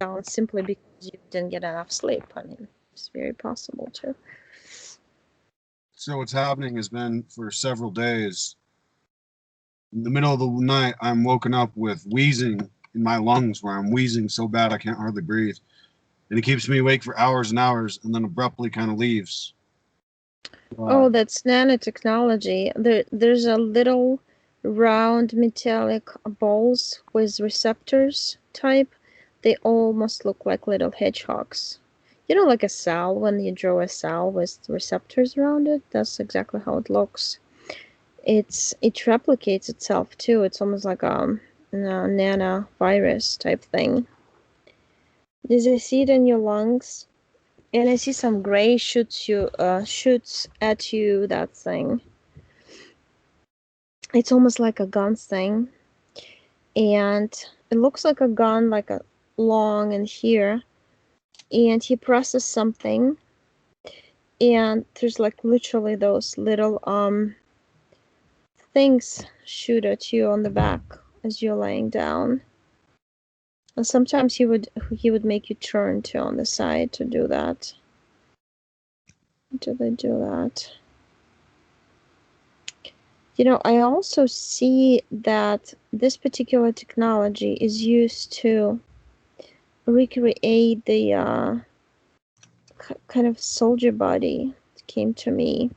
down simply because you didn't get enough sleep. I mean, it's very possible too. So what's happening has been for several days. In the middle of the night, I'm woken up with wheezing in my lungs, where I'm wheezing so bad I can't hardly breathe, and it keeps me awake for hours and hours, and then abruptly kind of leaves. Oh, that's nanotechnology. There's a little round metallic balls with receptors type. They almost look like little hedgehogs. You know, like a cell, when you draw a cell with receptors around it, that's exactly how it looks. It replicates itself too. It's almost like a nanovirus type thing. Does I see it in your lungs? And I see some gray shoots at you, that thing. It's almost like a gun thing. And it looks like a gun, like a long in here. And he presses something. And there's like literally those little things shoot at you on the back as you're laying down. And sometimes he would make you turn to on the side to do that. Do they do that? You know, I also see that this particular technology is used to recreate the kind of soldier body that came to me,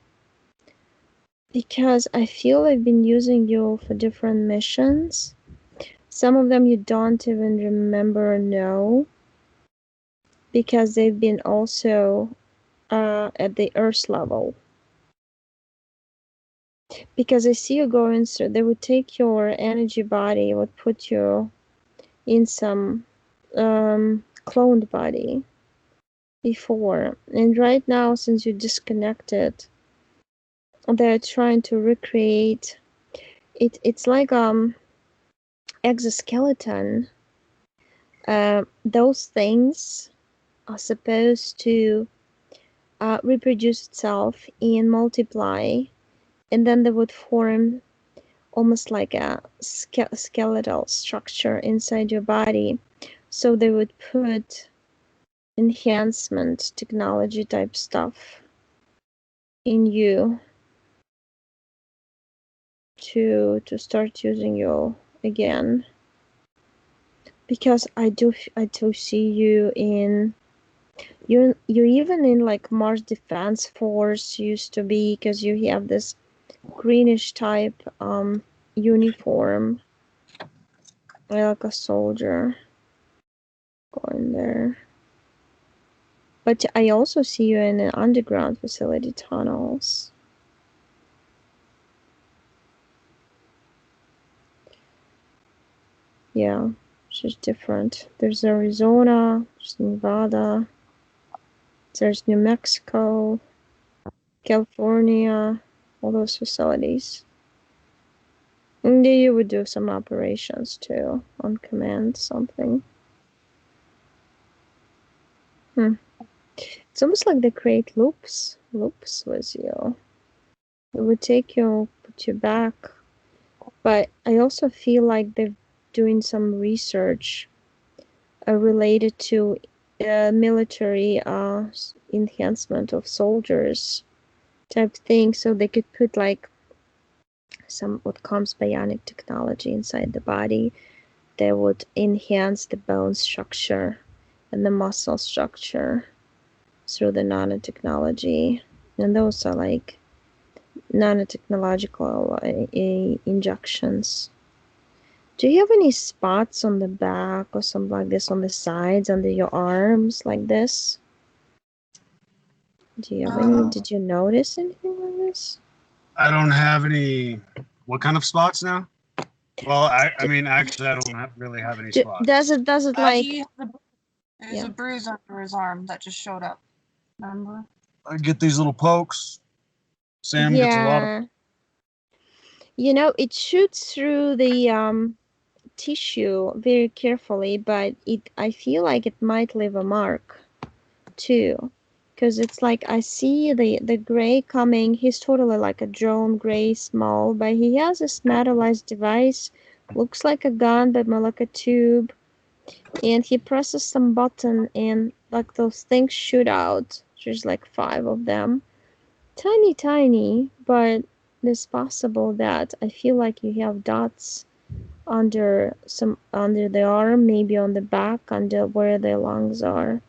because I feel I've been using you for different missions. Some of them you don't even remember or know, because they've been also at the Earth level. Because I see you going through, they would take your energy body, would put you in some cloned body before, and right now, since you disconnected, they're trying to recreate it. It's like exoskeleton. Those things are supposed to reproduce itself and multiply, and then they would form almost like a skeletal structure inside your body. So they would put enhancement technology type stuff in you to start using you again, because I do see you in you're even in like Mars Defense Force used to be, because you have this greenish type uniform, like a soldier going there. But I also see you in an underground facility tunnels. Yeah, it's just different. There's Arizona, there's Nevada, there's New Mexico, California, all those facilities. And you would do some operations too, on command, something. It's almost like they create loops with you. It would take you, put you back. But I also feel like they're doing some research related to military enhancement of soldiers type thing, so they could put like some what comes bionic technology inside the body that would enhance the bone structure and the muscle structure through the nanotechnology. And those are like nanotechnological injections. Do you have any spots on the back or something like this on the sides, under your arms, like this? Do you have any? Did you notice anything like this? I don't have any. What kind of spots now? Well, I mean, actually, I don't really have any spots. Does it like? There's a bruise under his arm that just showed up. Remember? I get these little pokes. Sam gets a lot of. You know, it shoots through the tissue very carefully, but I feel like it might leave a mark too, because it's like I see the gray coming. He's totally like a drone gray, small, but he has this metallized device, looks like a gun but more like a tube, and he presses some button and like those things shoot out. There's like 5 of them. Tiny, but it's possible that I feel like you have dots under the arm, maybe on the back, under where the lungs are.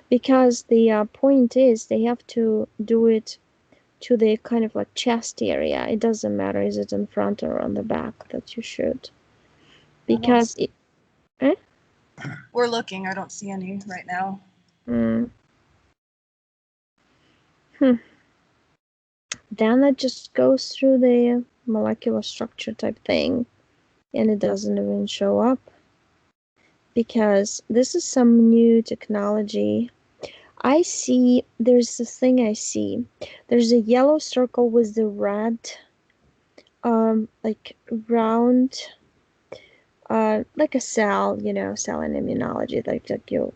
Because the point is they have to do it to the kind of like chest area. It doesn't matter is it in front or on the back that you shoot. Because it. Eh? We're looking. I don't see any right now. Then it just goes through the molecular structure type thing, and it doesn't even show up. Because this is some new technology. I see, there's this thing I see. There's a yellow circle with the red, like round, like a cell, cell in immunology, like you,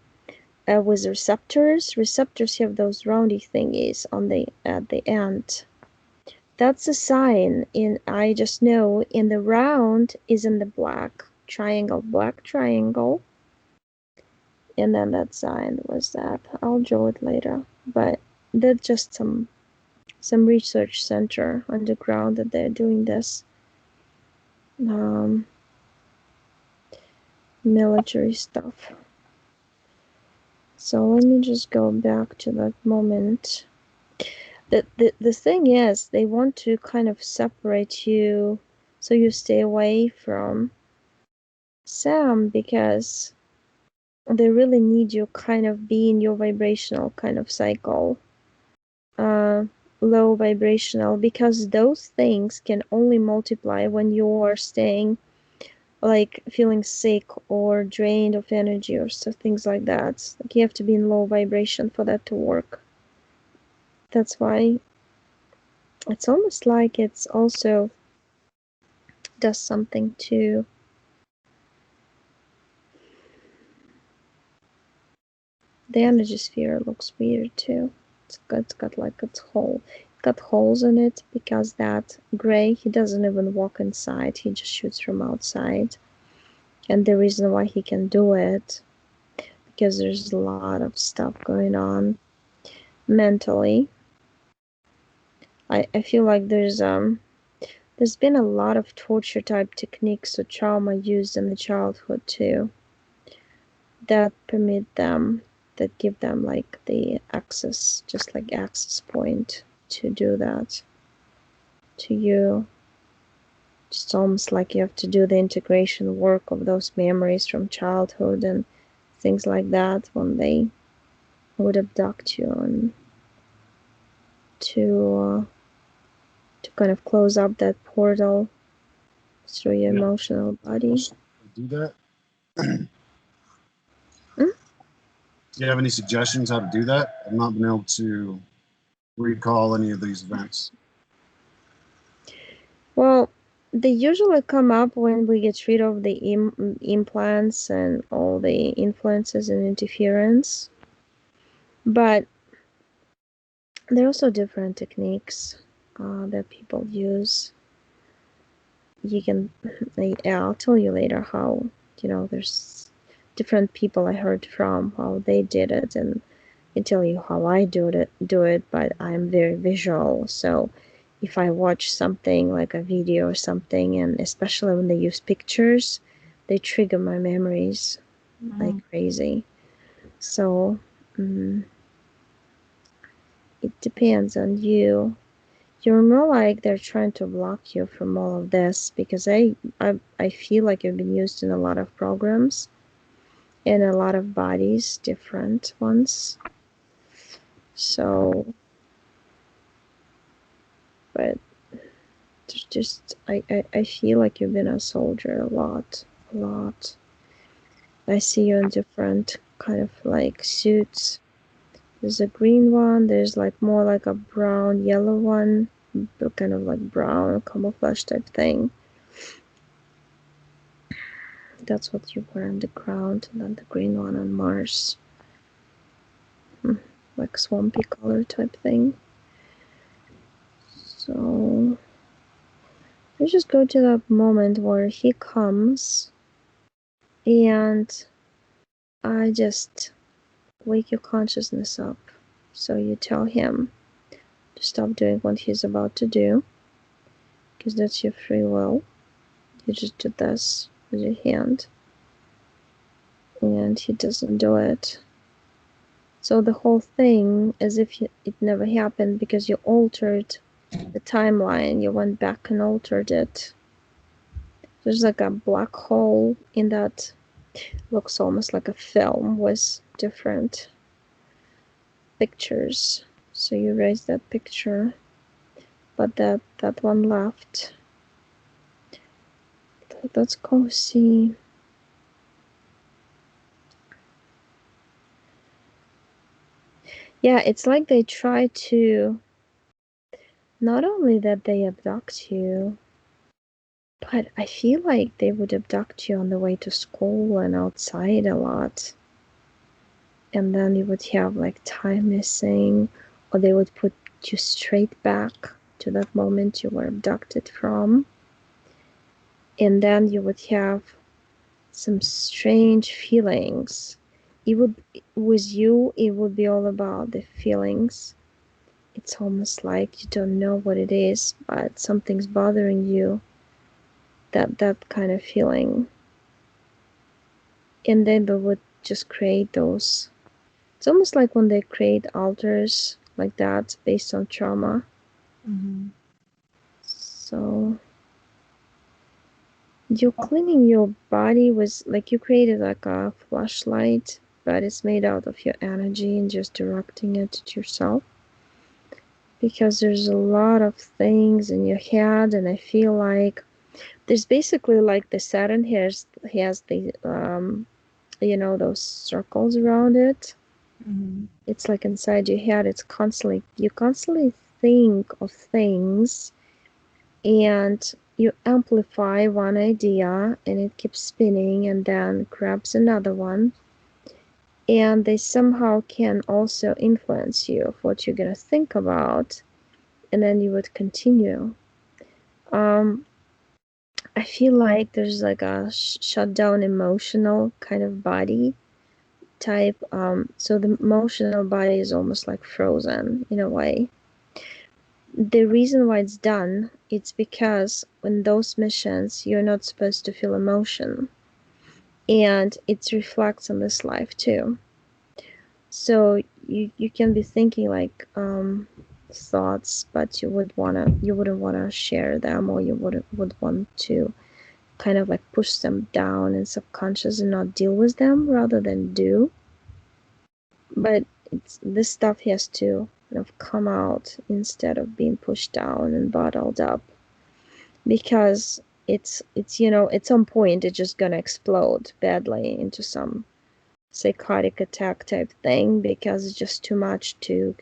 with receptors. Receptors have those roundy thingies at the end. That's a sign, and I just know in the round is in the black triangle. And then that sign was that. I'll draw it later. But that's just some research center underground that they're doing this. Military stuff. So let me just go back to that moment. The thing is, they want to kind of separate you so you stay away from Sam because they really need you kind of be in your vibrational kind of cycle. Low vibrational, because those things can only multiply when you're staying like feeling sick or drained of energy or so things like that. Like you have to be in low vibration for that to work. That's why it's almost like it's also does something to the energy sphere. Looks weird too. It's got like its hole. It's got holes in it because that gray, he doesn't even walk inside. He just shoots from outside. And the reason why he can do it, because there's a lot of stuff going on mentally. I feel like there's been a lot of torture type techniques or trauma used in the childhood too that permit them, that give them like the access, just like access point to do that to you. It's almost like you have to do the integration work of those memories from childhood and things like that when they would abduct you and to kind of close up that portal through your emotional body. Do that? Do you have any suggestions how to do that? I've not been able to recall any of these events. Well, they usually come up when we get rid of the implants and all the influences and interference. But there are also different techniques that people use. You can, I'll tell you later how, there's different people I heard from, how they did it, and I tell you how I do it, but I'm very visual. So if I watch something like a video or something, and especially when they use pictures, they trigger my memories like crazy. So it depends on you. You're more like they're trying to block you from all of this, because I feel like you've been used in a lot of programs in a lot of bodies, different ones. So, but just I feel like you've been a soldier a lot. I see you in different kind of like suits. There's a green one, there's like more like a brown yellow one, kind of like brown camouflage type thing. That's what you wear on the ground, and then the green one on Mars. Like swampy color type thing. So let's just go to that moment where he comes and I just wake your consciousness up. So you tell him to stop doing what he's about to do, because that's your free will. You just do this with your hand, and he doesn't do it. So the whole thing, as if it never happened, because you altered the timeline. You went back and altered it. There's like a black hole in that, looks almost like a film with different pictures. So you erase that picture, but that one left. Let's go see. Yeah, it's like they try to, not only that they abduct you, but I feel like they would abduct you on the way to school and outside a lot. And then you would have like time missing, or they would put you straight back to that moment you were abducted from. And then you would have some strange feelings. With you, it would be all about the feelings. It's almost like you don't know what it is, but something's bothering you. That kind of feeling. And then they would just create those. It's almost like when they create altars like that based on trauma. Mm-hmm. So you're cleaning your body with, like, you created like a flashlight, but it's made out of your energy and just directing it to yourself. Because there's a lot of things in your head, and I feel like there's basically like the Saturn has the those circles around it. Mm-hmm. It's like inside your head. You constantly think of things, and you amplify one idea, and it keeps spinning, and then grabs another one, and they somehow can also influence you of what you're gonna think about, and then you would continue. I feel like there's like a shut down emotional kind of body type. So the emotional body is almost like frozen in a way. The reason why it's done, it's because when those missions, you're not supposed to feel emotion, and it reflects on this life too. So you can be thinking like thoughts, but you wouldn't wanna share them, or you would want to kind of like push them down in subconscious and not deal with them rather than do. But this stuff has to kind of come out instead of being pushed down and bottled up, because it's at some point it's just gonna explode badly into some psychotic attack type thing, because it's just too much to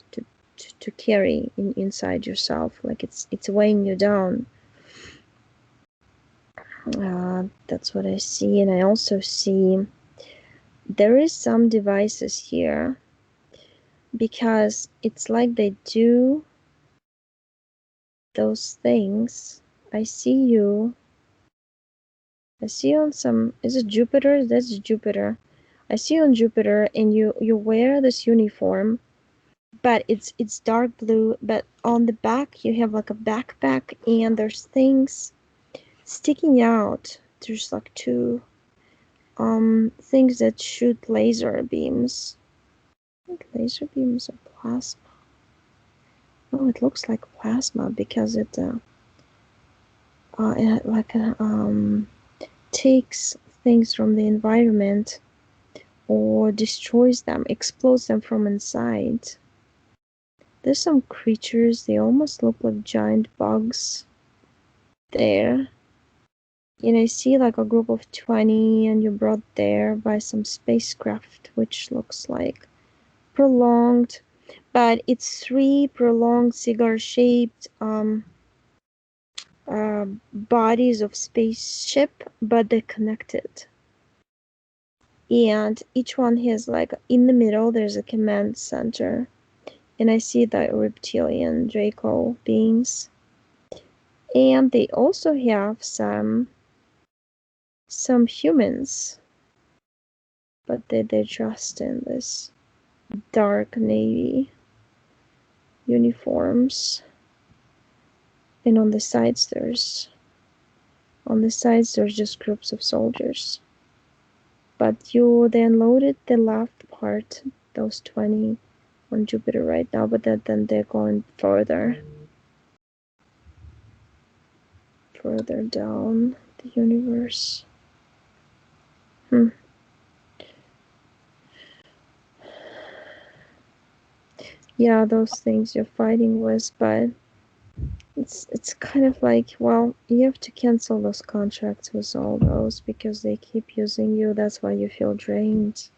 carry inside yourself. Like it's weighing you down. That's what I see. And I also see there is some devices here, because it's like they do those things. I see you on some, is it Jupiter? That's Jupiter. I see you on Jupiter, and you wear this uniform, but it's dark blue, but on the back you have like a backpack, and there's things sticking out. There's like two things that shoot laser beams. Laser beams or plasma? Oh, it looks like plasma, because it takes things from the environment, or destroys them, explodes them from inside. There's some creatures, they almost look like giant bugs there. And I see like a group of 20, and you're brought there by some spacecraft, which looks like prolonged, but it's 3 prolonged cigar-shaped bodies of spaceship, but they're connected. And each one has like, in the middle there's a command center, and I see the reptilian Draco beings, and they also have some humans, but they're dressed in this dark navy uniforms. And on the sides there's just groups of soldiers. But you then loaded the left part, those 20 on Jupiter right now, but then they're going further down the universe. Yeah, those things you're fighting with, but it's kind of like, well, you have to cancel those contracts with all those because they keep using you. That's why you feel drained.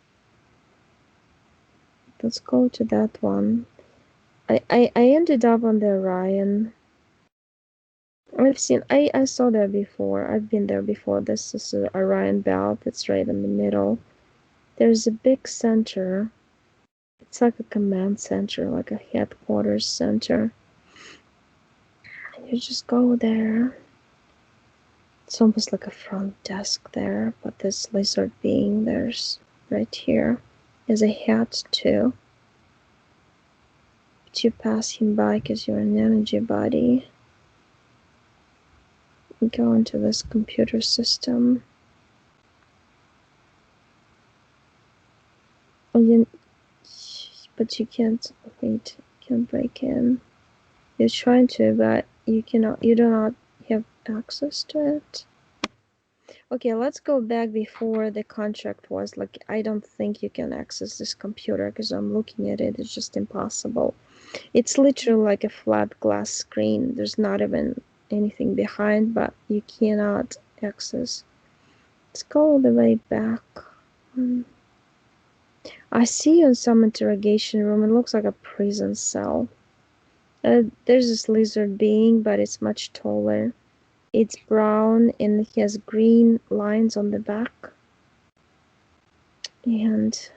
Let's go to that one. I ended up on the Orion. I saw that before. I've been there before. This is the Orion belt. It's right in the middle. There's a big center. It's like a command center, like a headquarters center. And you just go there. It's almost like a front desk there, but this lizard being there's right here is a hat too. But you pass him by because you're an energy body. You go into this computer system. But you can't, wait, you can't break in. You're trying to, but you cannot, you do not have access to it. Okay, let's go back before the contract was like, I don't think you can access this computer because I'm looking at it, it's just impossible. It's literally like a flat glass screen. There's not even anything behind, but you cannot access. Let's go all the way back. I see you in some interrogation room. It looks like a prison cell. There's this lizard being, but it's much taller. It's brown and it has green lines on the back. And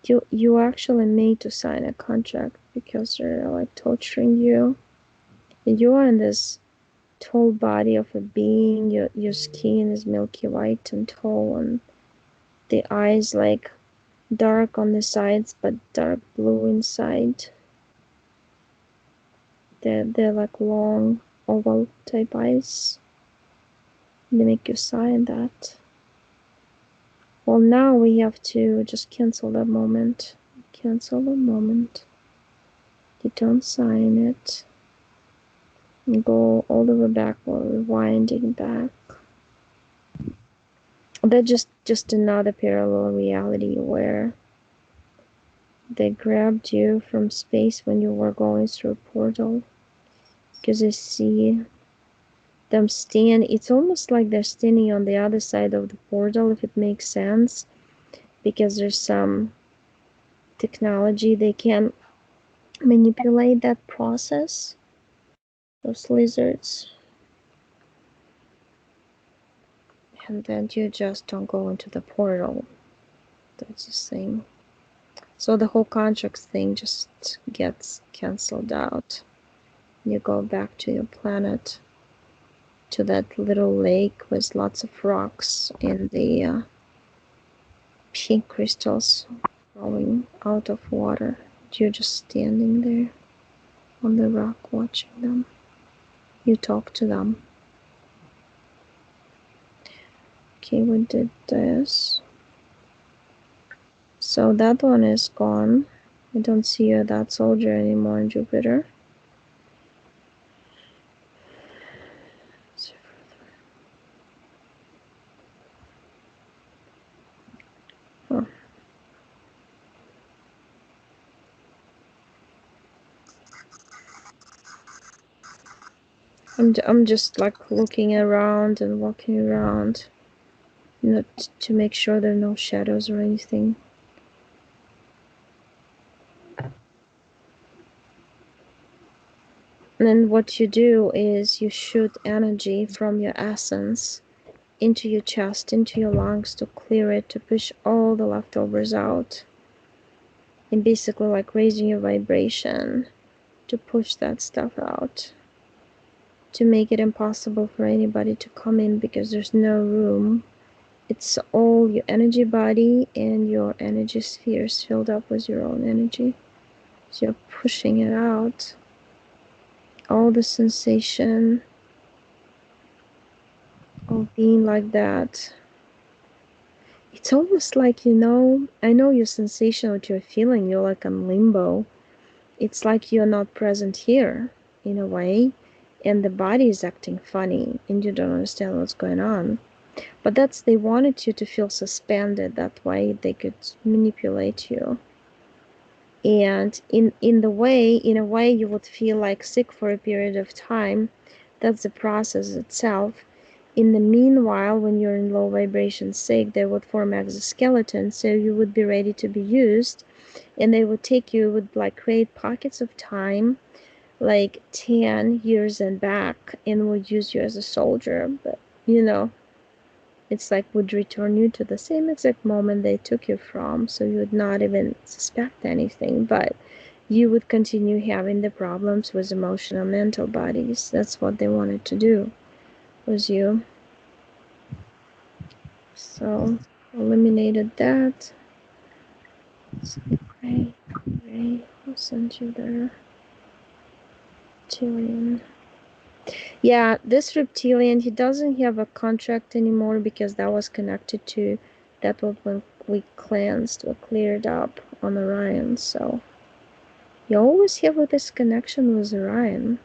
you actually made to sign a contract because they're like torturing you. And you are in this tall body of a being. Your skin is milky white and tall, and the eyes like dark on the sides but dark blue inside. They're like long oval type eyes. They make you sign that. Well, now we have to just cancel that moment. Cancel the moment. You don't sign it. And go all the way back or rewinding back. That's just another parallel reality where they grabbed you from space when you were going through a portal. Because I see them stand. It's almost like they're standing on the other side of the portal, if it makes sense. Because there's some technology they can manipulate that process. Those lizards. And then you just don't go into the portal. That's the thing. So the whole contract thing just gets cancelled out. You go back to your planet, to that little lake with lots of rocks and the pink crystals growing out of water. You're just standing there on the rock watching them. You talk to them. Okay, we did this. So that one is gone. I don't see that soldier anymore in Jupiter. Huh. I'm just like looking around and walking around, to make sure there are no shadows or anything. And then what you do is you shoot energy from your essence into your chest, into your lungs to clear it, to push all the leftovers out. And basically like raising your vibration to push that stuff out. To make it impossible for anybody to come in because there's no room. It's all your energy body, and your energy sphere is filled up with your own energy. So you're pushing it out. All the sensation of being like that. It's almost like, I know your sensation, what you're feeling. You're like in limbo. It's like you're not present here in a way, and the body is acting funny, and you don't understand what's going on. But they wanted you to feel suspended. That way they could manipulate you. And in a way you would feel like sick for a period of time. That's the process itself. In the meanwhile, when you're in low vibration sick, they would form exoskeleton, so you would be ready to be used, and they would take you, would like create pockets of time, like 10 years and back, and would use you as a soldier. But it's like would return you to the same exact moment they took you from, so you would not even suspect anything, but you would continue having the problems with emotional mental bodies. That's what they wanted to do, was you. So eliminated that. So gray, I'll send you the reptilian. Yeah, this reptilian, he doesn't have a contract anymore because that was connected to that was when we cleansed or cleared up on Orion. So you always have this connection with Orion.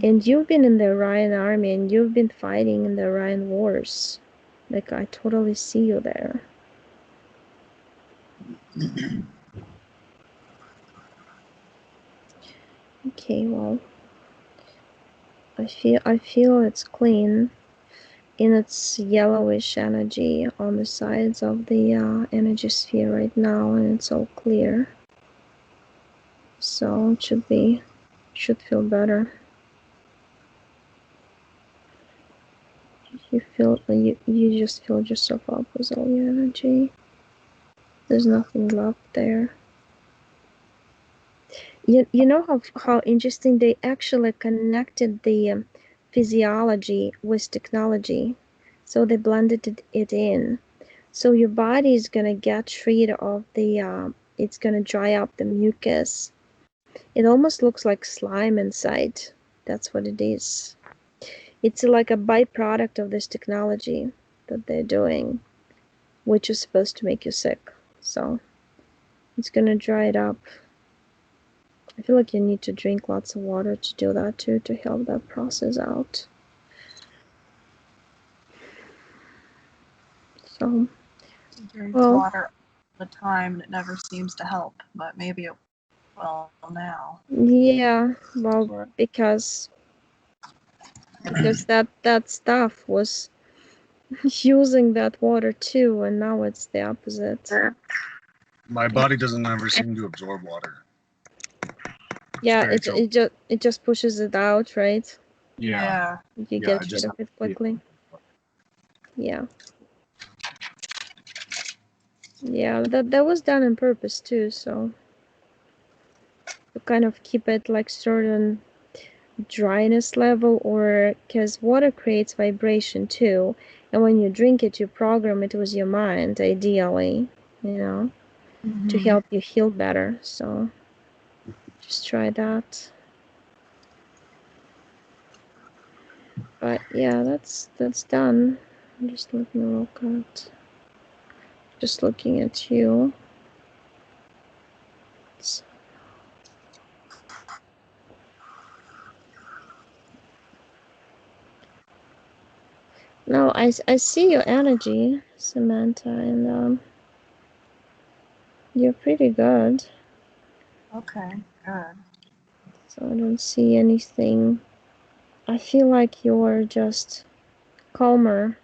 And you've been in the Orion army, and you've been fighting in the Orion wars. Like, I totally see you there. Okay, well, I feel it's clean in its yellowish energy on the sides of the energy sphere right now, and it's all clear. So it should feel better. You just filled yourself up with all your energy. There's nothing left there. You know how interesting, they actually connected the physiology with technology, so they blended it in. So your body is gonna get rid of the it's gonna dry up the mucus. It almost looks like slime inside. That's what it is. It's like a byproduct of this technology that they're doing, which is supposed to make you sick. So it's gonna dry it up. I feel like you need to drink lots of water to do that too, to help that process out. So, Drink well, water all the time and it never seems to help, but maybe it will now. yeah, well, because that stuff was using that water too, and now it's the opposite. My body doesn't ever seem to absorb water. Yeah, it just pushes it out, right? Yeah. You get rid of it quickly. Yeah. Yeah, that was done on purpose too, so to kind of keep it like certain dryness level, or because water creates vibration too, and when you drink it, you program it with your mind, ideally, to help you heal better. So just try that. But yeah, that's done. I'm just looking at you. So, no, I see your energy, Samantha, and you're pretty good. Okay, good. So I don't see anything. I feel like you're just calmer,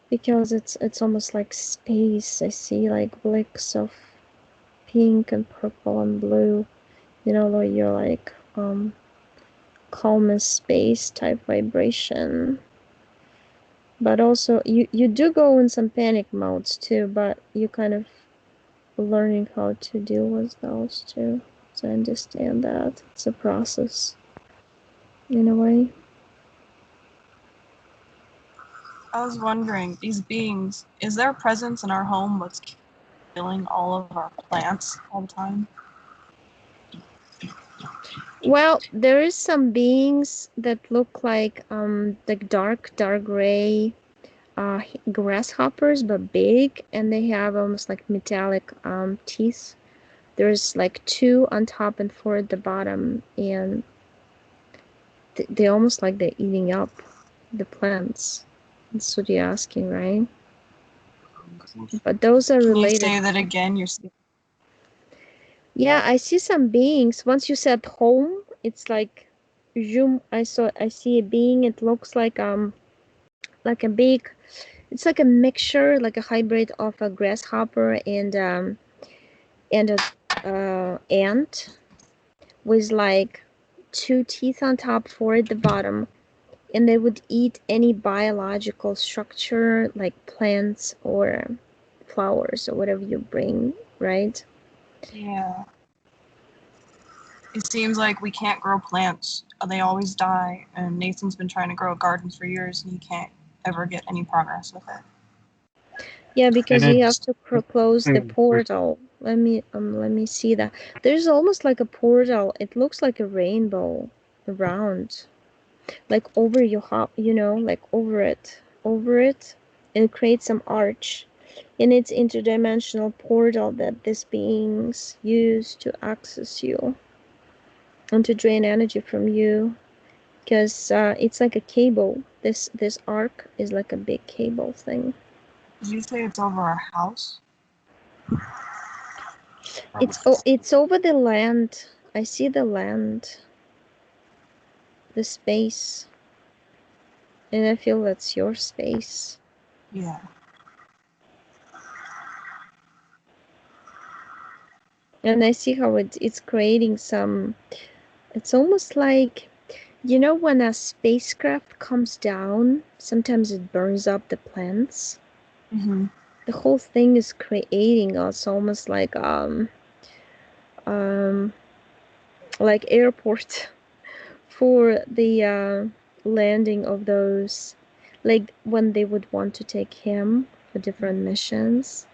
because it's almost like space. I see like blicks of pink and purple and blue. Where you're like calmest space type vibration. But also you do go in some panic modes too, but you kind of learning how to deal with those too. So I understand that it's a process in a way. I was wondering, these beings, is there a presence in our home what's killing all of our plants all the time? Well, there is some beings that look like dark gray grasshoppers, but big, and they have almost like metallic teeth. There's like 2 on top and 4 at the bottom, and they almost like they're eating up the plants. That's what you're asking, right? But those are Can you related. say that again? Yeah, I see some beings. Once you said home, it's like zoom. I see a being. It looks like a big. It's like a mixture, like a hybrid of a grasshopper and a ant with like 2 teeth on top, 4 at the bottom, and they would eat any biological structure like plants or flowers or whatever you bring, right? Yeah. It seems like we can't grow plants. They always die, and Nathan's been trying to grow a garden for years, and he can't ever get any progress with it. Yeah, And because you have it's to close the with portal. Let me see that. There's almost like a portal. It looks like a rainbow around, like over your like over it, and create some arch. And it's interdimensional portal that these beings use to access you and to drain energy from you. Because it's like a cable. This arc is like a big cable thing. Did you say it's over our house? It's over the land. I see the land, the space, and I feel that's your space. Yeah. And I see how it's creating some. It's almost like, when a spacecraft comes down, sometimes it burns up the plants. Mm-hmm. The whole thing is creating us almost um like airport for the landing of those, like when they would want to take him for different missions,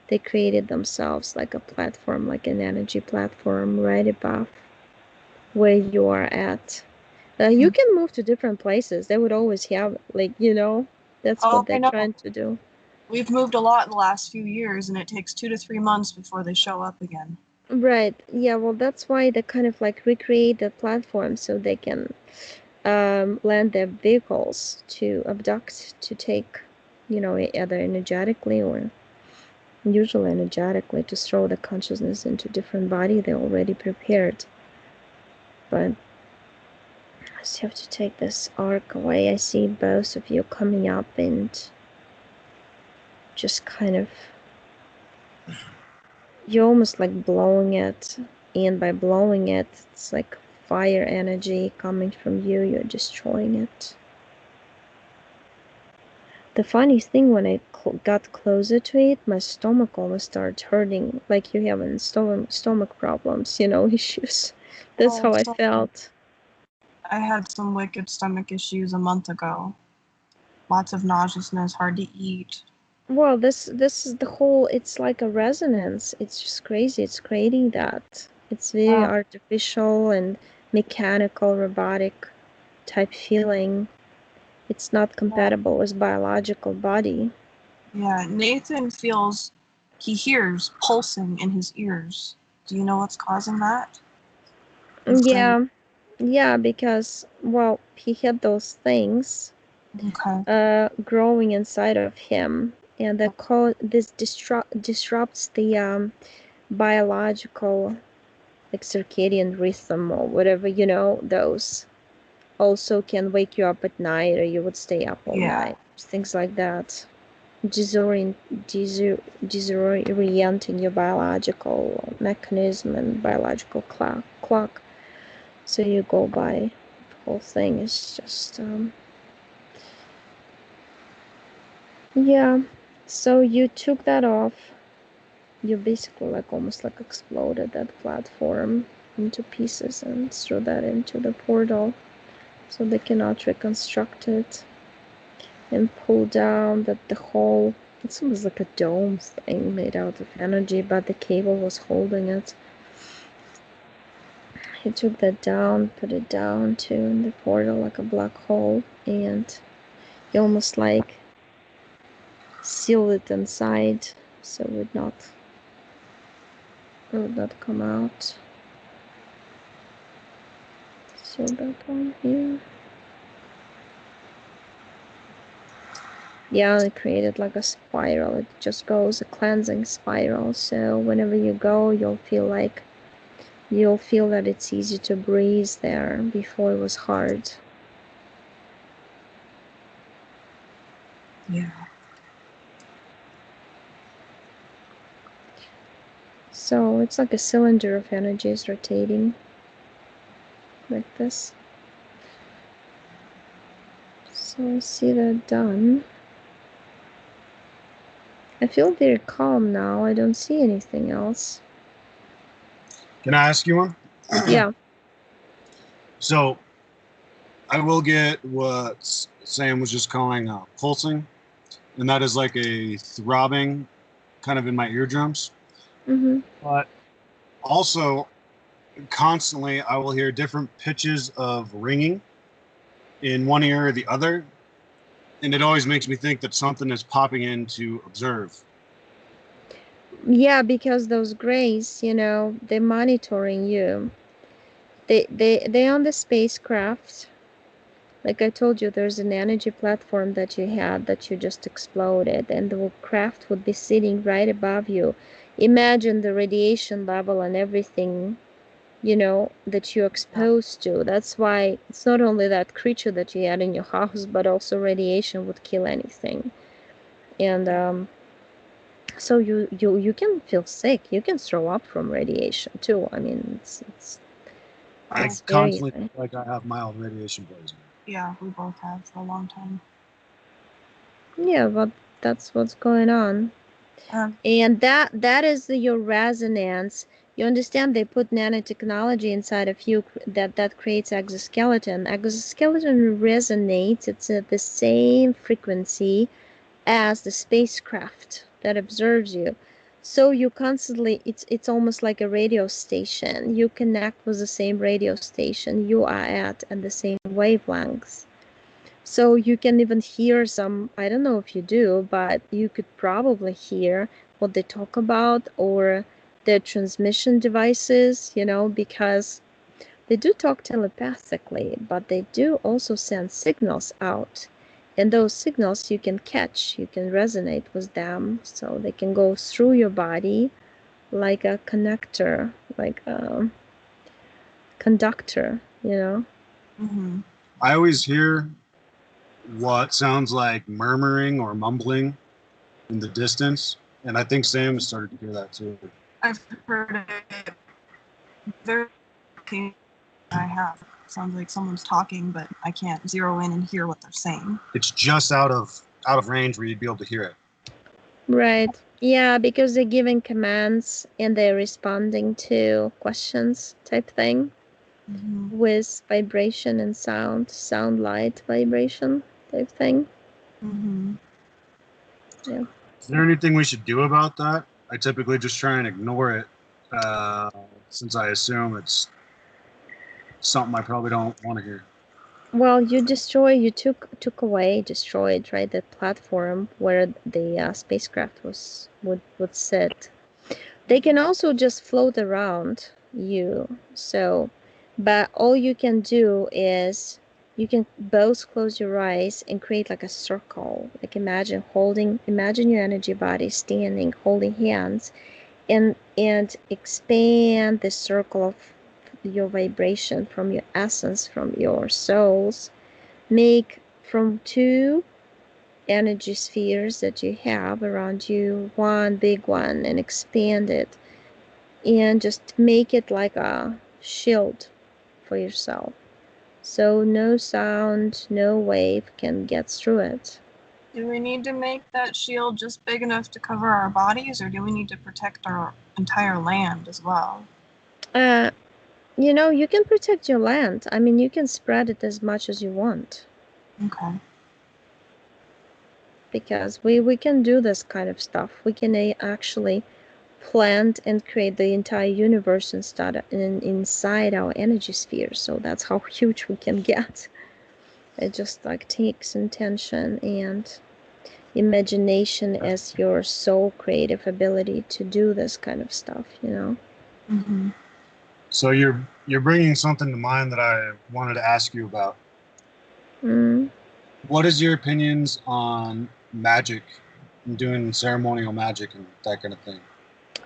they created themselves like a platform, like an energy platform right above where you are at. You can move to different places. They would always have, like, that's Oh, what I they're know. trying to do. We've moved a lot in the last few years, and it takes 2 to 3 months before they show up again. Right. Yeah, well, that's why they kind of like recreate the platform so they can land their vehicles to abduct, to take, either energetically or usually energetically, to throw the consciousness into different body they're already prepared. But I just have to take this arc away. I see both of you coming up and just kind of, you're almost like blowing it, and by blowing it, it's like fire energy coming from you. You're destroying it. The funny thing, when I got closer to it, my stomach almost started hurting, like you having stomach problems, issues. That's Oh, how I so felt. I had some wicked stomach issues a month ago. Lots of nauseousness, hard to eat. Well, this is the whole. It's like a resonance. It's just crazy. It's creating that. It's very artificial and mechanical, robotic type feeling. It's not compatible with biological body. Yeah, Nathan he hears pulsing in his ears. Do you know what's causing that? He's saying, Yeah, yeah, because, well, he had those things okay, growing inside of him, and this disrupts the biological, like circadian rhythm or whatever, those also can wake you up at night, or you would stay up all yeah. night, things like that. Disorienting your biological mechanism and biological clock. So you go by, the whole thing is just yeah. So you took that off. You basically like almost like exploded that platform into pieces and threw that into the portal, so they cannot reconstruct it. and pull down the whole. It was like a dome thing made out of energy, but the cable was holding it. He took that down, put it down too in the portal like a black hole, and he almost like sealed it inside so it would not come out. So back on here. Yeah, it created like a spiral. It just goes a cleansing spiral. So whenever you go, you'll feel that it's easy to breathe there. Before it was hard. Yeah. So it's like a cylinder of energies rotating like this. So I see that done. I feel very calm now. I don't see anything else. Can I ask you one? Yeah. So I will get what Sam was just calling pulsing, and that is like a throbbing kind of in my eardrums. Mm-hmm. But also, constantly, I will hear different pitches of ringing in one ear or the other, and it always makes me think that something is popping in to observe. Yeah, because those grays, they're monitoring you. They on the spacecraft. Like I told you, there's an energy platform that you had that you just exploded, and the craft would be sitting right above you. Imagine the radiation level and everything, that you're exposed to. That's why it's not only that creature that you had in your house, but also radiation would kill anything. And so you can feel sick. You can throw up from radiation too. I mean, I it's very. constantly feel like I have mild radiation poisoning. Yeah, we both have for a long time. Yeah, but that's what's going on. And that is your resonance. You understand, they put nanotechnology inside of you that creates exoskeleton. Exoskeleton resonates. It's at the same frequency as the spacecraft that observes you. So you constantly, it's almost like a radio station. You connect with the same radio station you are at and the same wavelengths. So you can even hear some, I don't know if you do, but you could probably hear what they talk about or their transmission devices, because they do talk telepathically, but they do also send signals out. And those signals you can catch, you can resonate with them, so they can go through your body like a connector, like a conductor, Mm-hmm. I always hear what sounds like murmuring or mumbling in the distance, and I think Sam has started to hear that too. I've heard it very occasionally. I have. It sounds like someone's talking, but I can't zero in and hear what they're saying. It's just out of range where you'd be able to hear it. Right. Yeah, because they're giving commands and they're responding to questions type thing with vibration and sound light vibration type thing. Mm-hmm. Yeah. Is there anything we should do about that? I typically just try and ignore it, since I assume it's something I probably don't want to hear. Well, you took away, destroyed, right, the platform where the spacecraft would sit. They can also just float around you. So, but all you can do is you can both close your eyes and create like a circle. Like imagine your energy body standing, holding hands, and expand the circle of your vibration from your essence, from your souls. Make from two energy spheres that you have around you one big one and expand it and just make it like a shield for yourself. So no sound, no wave can get through it. Do we need to make that shield just big enough to cover our bodies, or do we need to protect our entire land as well? Uh, you can protect your land. I mean, you can spread it as much as you want. Okay. because we can do this kind of stuff. We can actually plant and create the entire universe inside our energy sphere. So that's how huge we can get. It just like takes intention and imagination as your sole creative ability to do this kind of stuff, you know. Mm-hmm. So you're bringing something to mind that I wanted to ask you about. Mm. What is your opinions on magic and doing ceremonial magic and that kind of thing?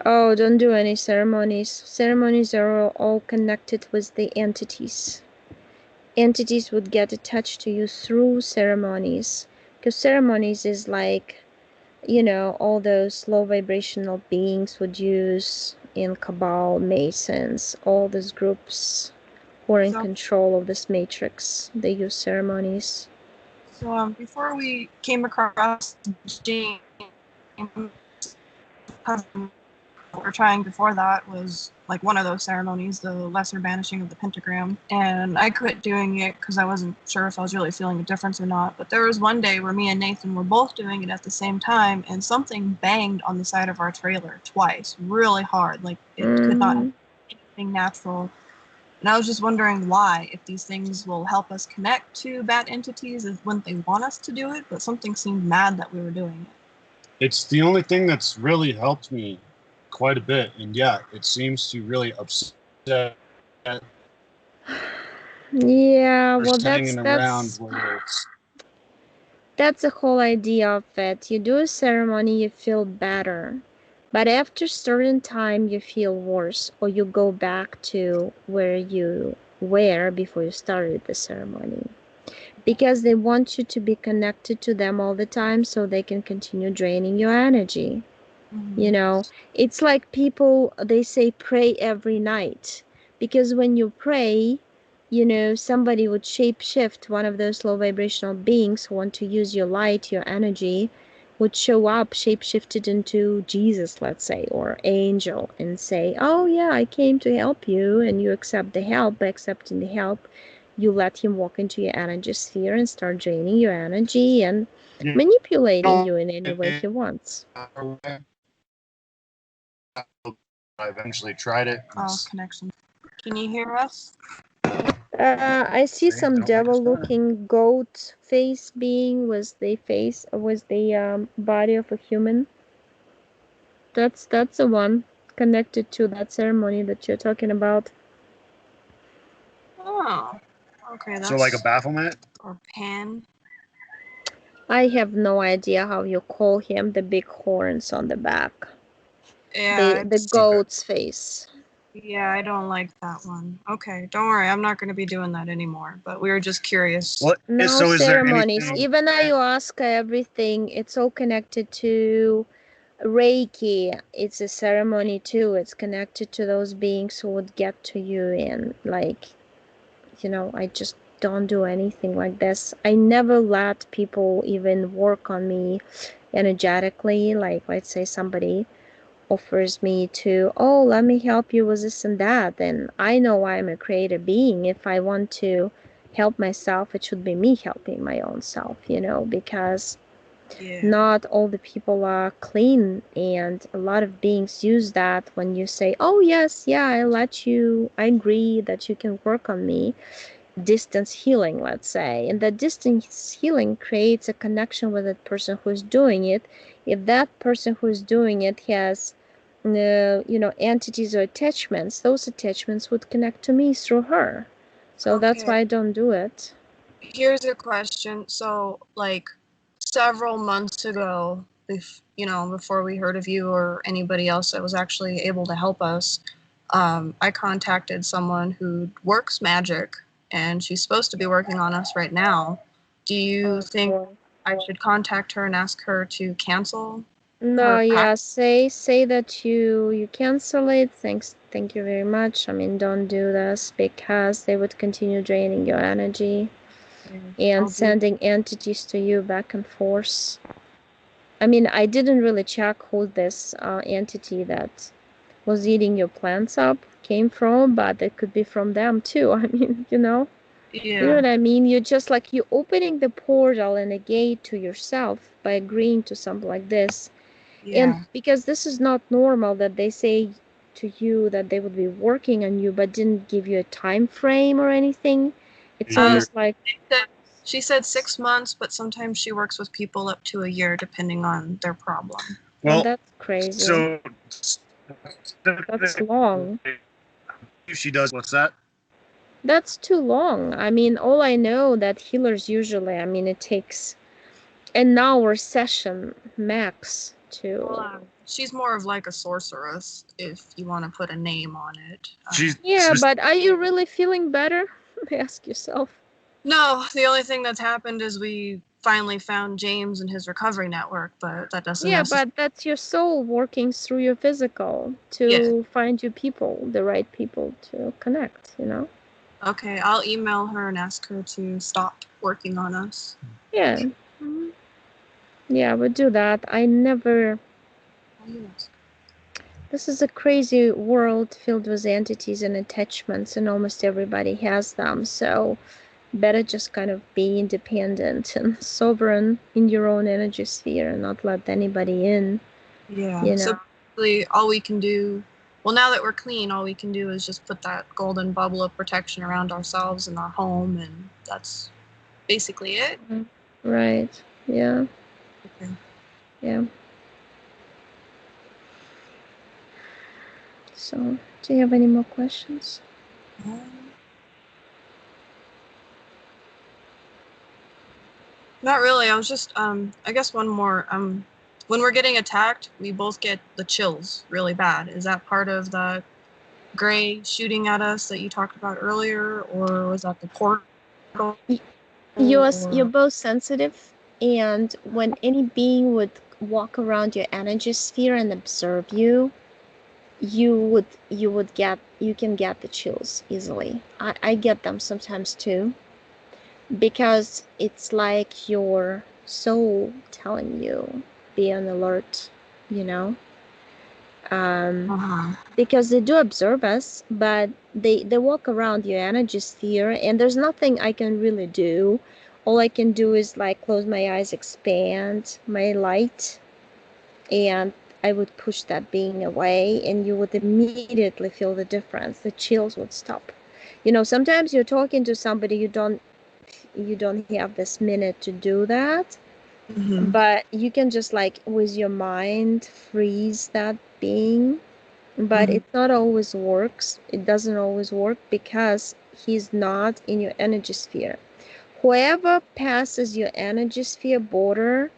Oh, don't do any ceremonies. Ceremonies are all connected with the entities. Entities would get attached to you through ceremonies, because ceremonies is like, you know, all those low vibrational beings would use in Cabal, Masons, all these groups who are in So, control of this matrix. They use ceremonies. so before we came across James, cousin, what we were trying before that was like one of those ceremonies, the lesser banishing of the pentagram. And I quit doing it because I wasn't sure if I was really feeling a difference or not. But there was one day where me and Nathan were both doing it at the same time, and something banged on the side of our trailer twice, really hard. Like it could not have anything natural. And I was just wondering why, if these things will help us connect to bad entities, is when they want us to do it, but something seemed mad that we were doing it. It's the only thing that's really helped me quite a bit, and yeah, it seems to really upset Yeah, well, hanging around where it's that's the whole idea of it. You do a ceremony, you feel better. But after a certain time, you feel worse, or you go back to where you were before you started the ceremony. Because they want you to be connected to them all the time so they can continue draining your energy. You know, it's like people, they say pray every night. Because when you pray, you know, somebody would shapeshift, one of those low vibrational beings who want to use your light, your energy, would show up shapeshifted into Jesus, let's say, or angel, and say, oh yeah, I came to help you, and you accept the help. By accepting the help, you let him walk into your energy sphere and start draining your energy and you manipulating know, you in any way he wants. I eventually tried it. Oh, connection. Can you hear us? I see See, they some don't like us better. devil-looking goat face being with the body of a human. That's the one connected to that ceremony that you're talking about. Oh, okay. That's So like a Baphomet? or Pan. I have no idea how you call him. The big horns on the back. Yeah, The goat's face. yeah, I don't like that one. Okay, don't worry. I'm not going to be doing that anymore. But we were just curious. What? No So is there ceremonies. anything? Even ayahuasca, everything, it's all connected to Reiki. It's a ceremony too. It's connected to those beings who would get to you, and like, you know, I just don't do anything like this. I never let people even work on me energetically. Like, let's say somebody offers me to, oh, let me help you with this and that, then I know I'm a creative being. If I want to help myself, it should be me helping my own self, you know, because not all the people are clean, and a lot of beings use that when you say, oh yes, yeah, I agree that you can work on me. Distance healing, let's say, and that distance healing creates a connection with that person who's doing it. If that person who's doing it has you know, entities or attachments, those attachments would connect to me through her. So that's why I don't do it. Here's a question. So, like, several months ago, before we heard of you or anybody else that was actually able to help us, I contacted someone who works magic, and she's supposed to be working on us right now. Do you think I should contact her and ask her to cancel No, her yeah, practice? say that you cancel it. Thank you very much. I mean, don't do this because they would continue draining your energy and sending entities to you back and forth. I mean, I didn't really check who this entity that was eating your plants up came from, but it could be from them too. I mean, you know. You know Yeah. what I mean? You're just like you opening the portal and a gate to yourself by agreeing to something like this. And Yeah. because this is not normal that they say to you that they would be working on you but didn't give you a time frame or anything. It's Year. almost like, She said 6 months, but sometimes she works with people up to a year depending on their problem. well, Well, that's crazy. so That's long. she does. What's that? That's too long. I mean, all I know that healers usually, I mean, it takes an hour session max to. She's more of like a sorceress, if you want to put a name on it. She's Yeah, but are you really feeling better? Ask yourself. No, the only thing that's happened is we finally found James and his recovery network, but that doesn't Yeah, but that's your soul working through your physical to find you people, the right people to connect, you know? Okay, I'll email her and ask her to stop working on us. Yeah. Mhm. Yeah, we do that. I never. This is a crazy world filled with entities and attachments, and almost everybody has them. So, better just kind of be independent and sovereign in your own energy sphere and not let anybody in. Yeah. You know? So basically, all we can do, well, now that we're clean, all we can do is just put that golden bubble of protection around ourselves and our home, and that's basically it. Right. Yeah. Okay. Yeah. So, do you have any more questions? Not really. I was just, I guess one more. When we're getting attacked, we both get the chills really bad. Is that part of the gray shooting at us that you talked about earlier, or was that the portal? You're both sensitive, and when any being would walk around your energy sphere and observe you, you can get the chills easily. I get them sometimes too, because it's like your soul telling you be on alert, you know. Because they do observe us, but they walk around your energy sphere, and there's nothing I can really do. All I can do is like close my eyes, expand my light, and I would push that being away, and you would immediately feel the difference. The chills would stop. You know, sometimes you're talking to somebody, you don't have this minute to do that, but you can just like with your mind freeze that being. But it not always works. It doesn't always work because he's not in your energy sphere. Whoever passes your energy sphere border,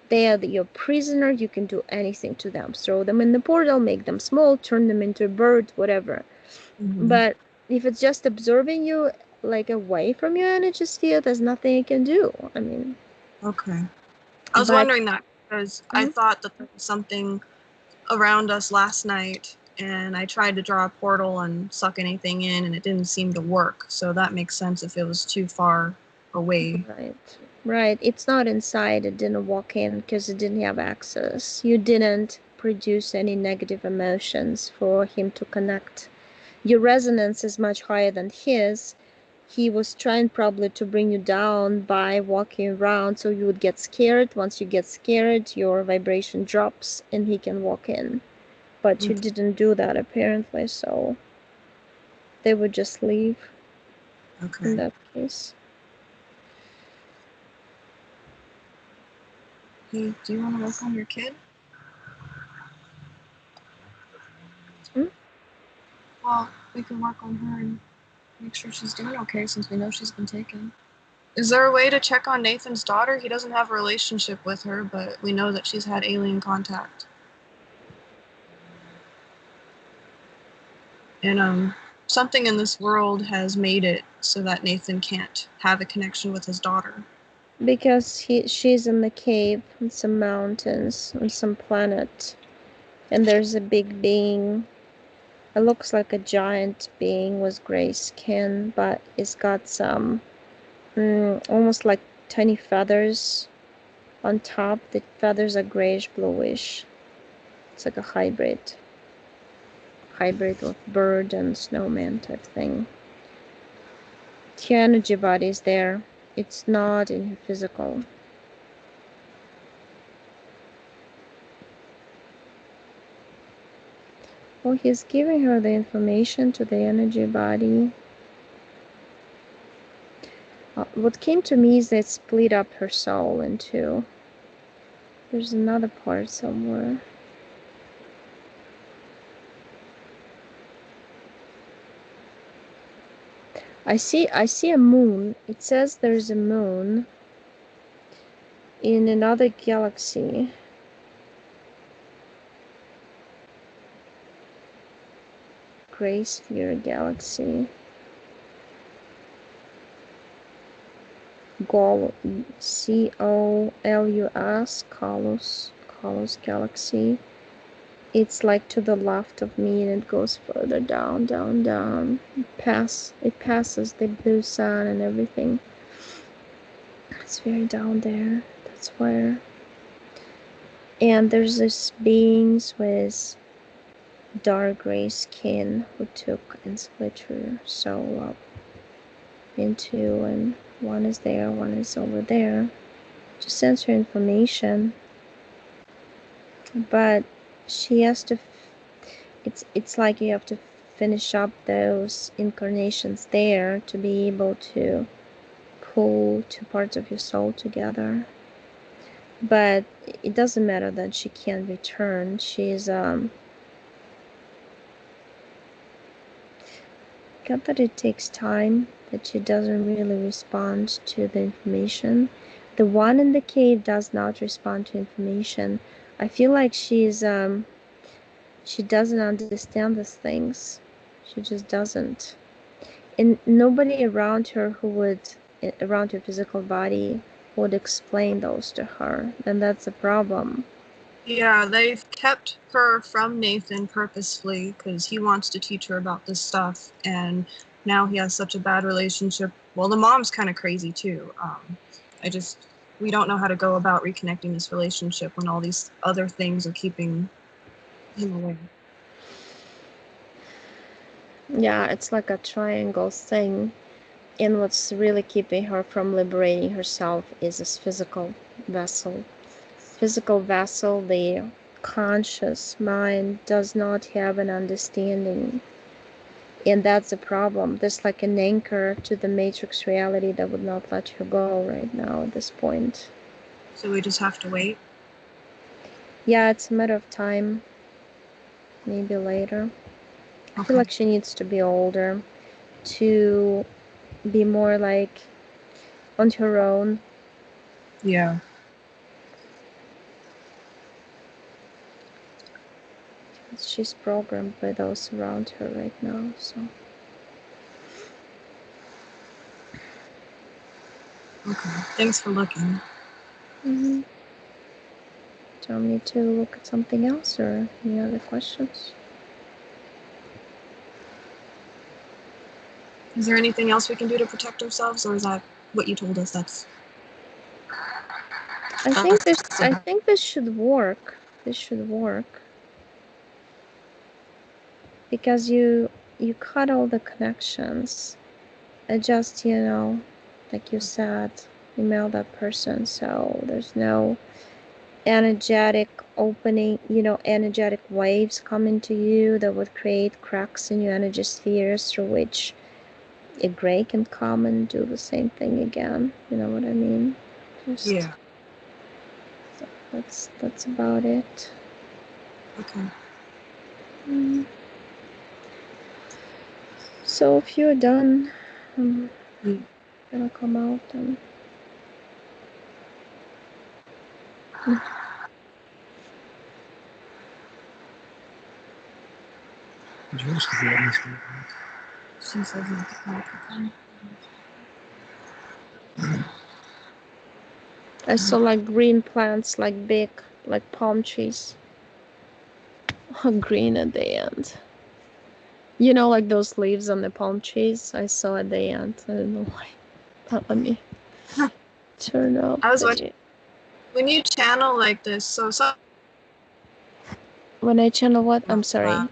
they are your prisoner. You can do anything to them. Throw them in the portal, make them small, turn them into a bird, whatever. But if it's just observing you like away from your energy sphere, there's nothing you can do. I mean. Okay. I was wondering that because I thought that there was something around us last night, and I tried to draw a portal and suck anything in, and it didn't seem to work. So that makes sense if it was too far away. Right. It's not inside. It didn't walk in because it didn't have access. You didn't produce any negative emotions for him to connect. Your resonance is much higher than his. He was trying probably to bring you down by walking around so you would get scared. Once you get scared, your vibration drops and he can walk in. But you didn't do that apparently, so they would just leave in that case. Hey, do you want to work on your kid? Well, we can work on her and make sure she's doing okay since we know she's been taken. Is there a way to check on Nathan's daughter? He doesn't have a relationship with her, but we know that she's had alien contact. And something in this world has made it so that Nathan can't have a connection with his daughter. Because she's in the cave in some mountains on some planet, and there's a big being. It looks like a giant being with gray skin, but it's got some almost like tiny feathers on top. The feathers are grayish bluish. It's like a hybrid of bird and snowman type thing. Her energy body is there. It's not in her physical. Well, he's giving her the information to the energy body. What came to me is that split up her soul into. There's another part somewhere. I see a moon. It says there's a moon in another galaxy. Gray sphere galaxy. C-O-L-U-S, Colus galaxy. It's like to the left of me, and it goes further down, down, down. It passes the blue sun and everything. It's very down there. That's where. And there's this beings with dark gray skin who took and split her soul up into, and one is there, one is over there. Just sends her information, but she has to. It's like you have to finish up those incarnations there to be able to pull two parts of your soul together. But it doesn't matter that she can't return. She's got that it takes time, that she doesn't really respond to the information. The one in the cave does not respond to information. I feel like she doesn't understand these things. She just doesn't. And nobody around her around her physical body would explain those to her. And that's a problem. Yeah, they've kept her from Nathan purposefully because he wants to teach her about this stuff, and now he has such a bad relationship. Well, the mom's kind of crazy too. We don't know how to go about reconnecting this relationship when all these other things are keeping him away. Yeah, it's like a triangle thing. And what's really keeping her from liberating herself is this physical vessel. Physical vessel, the conscious mind does not have an understanding. And that's the problem. There's like an anchor to the matrix reality that would not let her go right now at this point. So we just have to wait? Yeah, it's a matter of time. Maybe later. I feel like she needs to be older to be more like on her own. Yeah. She's programmed by those around her right now, so. Okay. Thanks for looking. Mm-hmm. Do you want me to look at something else or any other questions? Is there anything else we can do to protect ourselves, or is that what you told us? I think this should work. This should work. Because you cut all the connections. I just, like you said, email that person, so there's no energetic opening, energetic waves coming to you that would create cracks in your energy spheres through which a gray can come and do the same thing again. You know what I mean? Just, yeah. So that's about it. Okay. So if you're done, I'm gonna come out and. She says I saw like green plants, like big, like palm trees. Green at the end. Like those leaves on the palm trees I saw at the end. I don't know why. But let me turn off. I was watching. When you channel like this, so when I channel what? I'm sorry.